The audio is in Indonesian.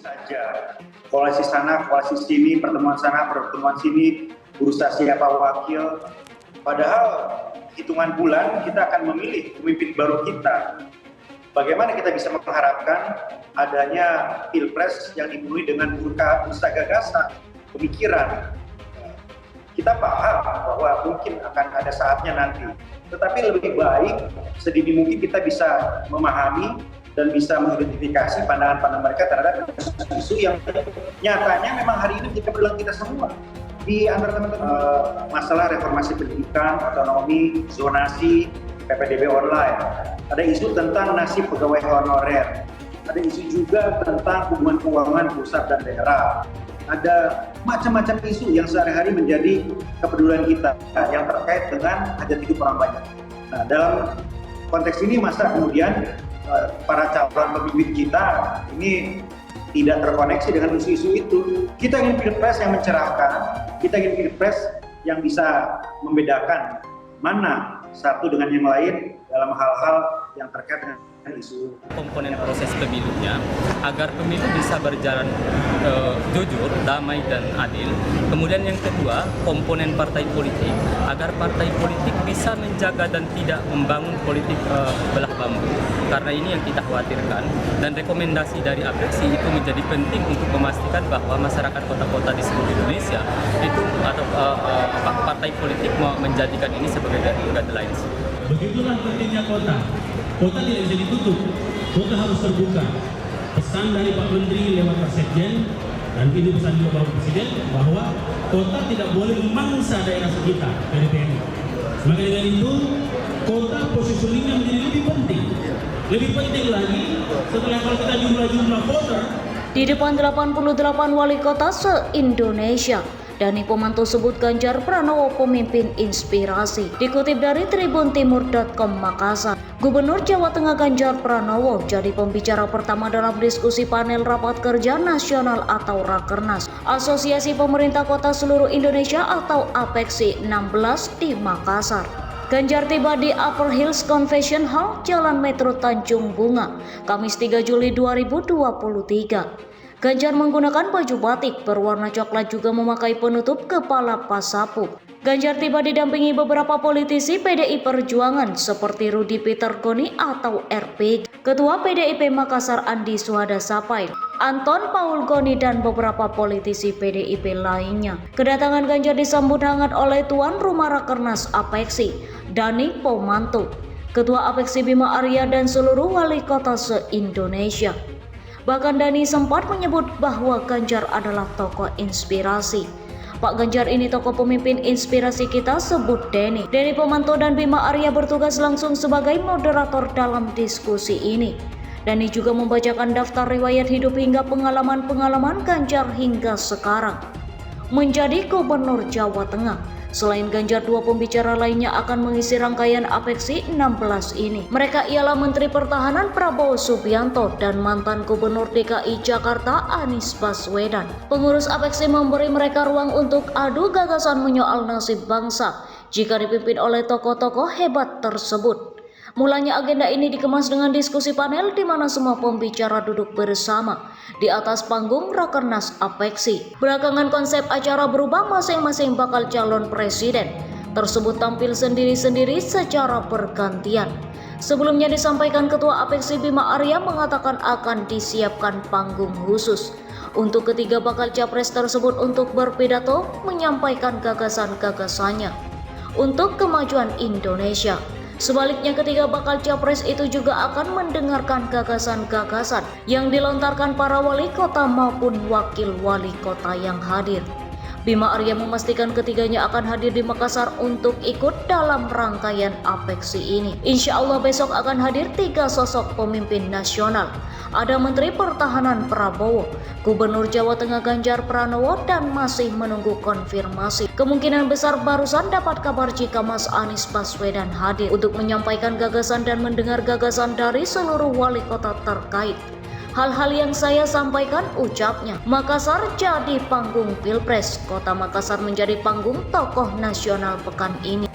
saja. Koalisi sana, koalisi sini, pertemuan sana, pertemuan sini, berusaha siapa wakil. Padahal hitungan bulan kita akan memilih pemimpin baru kita. Bagaimana kita bisa mengharapkan adanya pilpres yang dipenuhi dengan bursa gagasan, pemikiran. Kita paham bahwa mungkin akan ada saatnya nanti, tetapi lebih baik sedini mungkin kita bisa memahami dan bisa mengidentifikasi pandangan-pandangan mereka terhadap isu yang nyatanya memang hari ini menjadi keperluan kita semua. Di antara teman-teman masalah reformasi pendidikan, otonomi, zonasi, PPDB online, ada isu tentang nasib pegawai honorer, ada isu juga tentang hubungan keuangan pusat dan daerah. Ada macam-macam isu yang sehari-hari menjadi kepedulian kita yang terkait dengan hajat hidup orang banyak. Nah, dalam konteks ini masa kemudian para calon pemimpin kita ini tidak terkoneksi dengan isu-isu itu. Kita ingin pilpres yang mencerahkan, kita ingin pilpres yang bisa membedakan mana satu dengan yang lain dalam hal-hal yang terkait dengan isu komponen proses pemilunya agar pemilu bisa berjalan jujur, damai dan adil. Kemudian yang kedua, komponen partai politik agar partai politik bisa menjaga dan tidak membangun politik belah bambu. Karena ini yang kita khawatirkan dan rekomendasi dari Apeksi itu menjadi penting untuk memastikan bahwa masyarakat kota-kota di seluruh Indonesia itu atau partai politik mau menjadikan ini sebagai guidelines. Begitulah pentingnya kota. Kota tidak bisa ditutup, kota harus terbuka. Pesan dari Pak Menteri lewat Pak Sekjen, dan ini pesan juga Bapak Presiden, bahwa kota tidak boleh memangsa daerah sekitar dari TNI. Maka dengan itu, kota positioningnya menjadi lebih penting. Lebih penting lagi, setelah kalau kita jumlah voter. Di depan 88 wali kota se-Indonesia, Dani Pomanto sebut Ganjar Pranowo pemimpin inspirasi. Dikutip dari tribuntimur.com Makassar, Gubernur Jawa Tengah Ganjar Pranowo jadi pembicara pertama dalam diskusi panel Rapat Kerja Nasional atau Rakernas Asosiasi Pemerintah Kota Seluruh Indonesia atau APEKSI 16 di Makassar. Ganjar tiba di Upper Hills Convention Hall, Jalan Metro Tanjung Bunga, Kamis 3 Juli 2023. Ganjar menggunakan baju batik berwarna coklat juga memakai penutup kepala pasapu. Ganjar tiba didampingi beberapa politisi PDI Perjuangan seperti Rudi Peter Goni atau RP, Ketua PDIP Makassar Andi Suhada Sapai, Anton Paul Goni dan beberapa politisi PDIP lainnya. Kedatangan Ganjar disambut hangat oleh Tuan Rumah Rakernas APEKSI, Dani Pomanto, Ketua APEKSI Bima Arya dan seluruh wali kota se-Indonesia. Bahkan Dani sempat menyebut bahwa Ganjar adalah tokoh inspirasi. Pak Ganjar ini tokoh pemimpin inspirasi kita, sebut Dani. Dani Pomanto dan Bima Arya bertugas langsung sebagai moderator dalam diskusi ini. Dani juga membacakan daftar riwayat hidup hingga pengalaman-pengalaman Ganjar hingga sekarang menjadi Gubernur Jawa Tengah. Selain Ganjar, dua pembicara lainnya akan mengisi rangkaian APEKSI 16 ini. Mereka ialah Menteri Pertahanan Prabowo Subianto dan mantan Gubernur DKI Jakarta Anies Baswedan. Pengurus APEKSI memberi mereka ruang untuk adu gagasan menyoal nasib bangsa jika dipimpin oleh tokoh-tokoh hebat tersebut. Mulanya agenda ini dikemas dengan diskusi panel di mana semua pembicara duduk bersama di atas panggung Rakernas APEKSI. Belakangan konsep acara berubah, masing-masing bakal calon presiden tersebut tampil sendiri-sendiri secara bergantian. Sebelumnya disampaikan Ketua APEKSI Bima Arya mengatakan akan disiapkan panggung khusus untuk ketiga bakal capres tersebut untuk berpidato menyampaikan gagasan-gagasannya untuk kemajuan Indonesia. Sebaliknya, ketiga bakal capres itu juga akan mendengarkan gagasan-gagasan yang dilontarkan para wali kota maupun wakil wali kota yang hadir. Bima Arya memastikan ketiganya akan hadir di Makassar untuk ikut dalam rangkaian APEKSI ini. Insya Allah besok akan hadir tiga sosok pemimpin nasional. Ada Menteri Pertahanan Prabowo, Gubernur Jawa Tengah Ganjar Pranowo, dan masih menunggu konfirmasi. Kemungkinan besar barusan dapat kabar jika Mas Anies Baswedan hadir untuk menyampaikan gagasan dan mendengar gagasan dari seluruh wali kota terkait. Hal-hal yang saya sampaikan, ucapnya. Makassar jadi panggung Pilpres. Kota Makassar menjadi panggung tokoh nasional pekan ini.